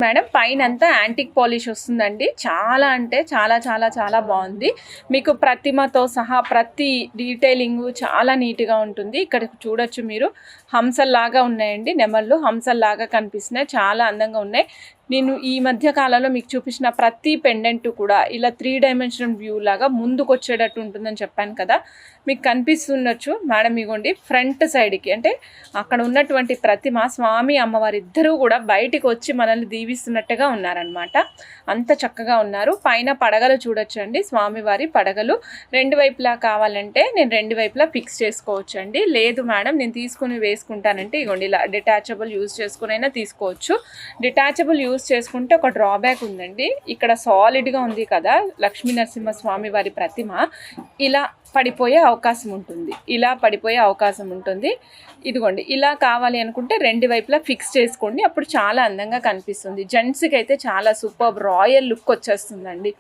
Madam పైనంతా antique polish వస్తుందండి. చాలా అంటే చాలా చాలా చాలా బాగుంది. మీకు ప్రతిమతో సహా ప్రతి డీటెయిలింగ్ చాలా నీట్గా ఉంటుంది. ఇక్కడ చూడొచ్చు మీరు, హంసల్లాగా ఉన్నాయండి, నెమళ్ళు హంసల్లాగా కనిపిస్తున్నాయి, చాలా అందంగా ఉన్నాయి. నేను ఈ మధ్య కాలంలో మీకు చూపించిన ప్రతి పెండెంట్ కూడా ఇలా 3 డైమెన్షనల్ వ్యూ లాగా ముందుకు వచ్చేటట్టు ఉంటుందని చెప్పాను కదా, మీకు కనిపిస్తుండొచ్చు మేడం. ఇగోండి ఫ్రంట్ సైడ్కి, అంటే అక్కడ ఉన్నటువంటి ప్రతిమ స్వామి అమ్మవారి ఇద్దరూ కూడా బయటికి వచ్చి మనల్ని దీవిస్తున్నట్టుగా ఉన్నారనమాట. అంత చక్కగా ఉన్నారు. పైన పడగలు చూడొచ్చండి, స్వామివారి పడగలు. 2 వైపులా కావాలంటే నేను 2 వైపులా ఫిక్స్ చేసుకోవచ్చండి. లేదు మేడం నేను తీసుకుని వేసుకుంటానంటే ఇగోండి ఇలా డిటాచబుల్ యూజ్ చేసుకునైనా తీసుకోవచ్చు. డిటాచబుల్ యూజ్ చేసుకుంటే ఒక డ్రాబ్యాక్ ఉందండి. ఇక్కడ సాలిడ్గా ఉంది కదా లక్ష్మీ నరసింహస్వామి వారి ప్రతిమ, ఇలా పడిపోయే అవకాశం ఉంటుంది, ఇలా పడిపోయే అవకాశం ఉంటుంది. ఇదిగోండి ఇలా కావాలి అనుకుంటే 2 వైపులా ఫిక్స్ చేసుకోండి, అప్పుడు చాలా అందంగా కనిపిస్తుంది. జెంట్స్కి అయితే చాలా సూపర్ రాయల్ లుక్ వచ్చేస్తుందండి.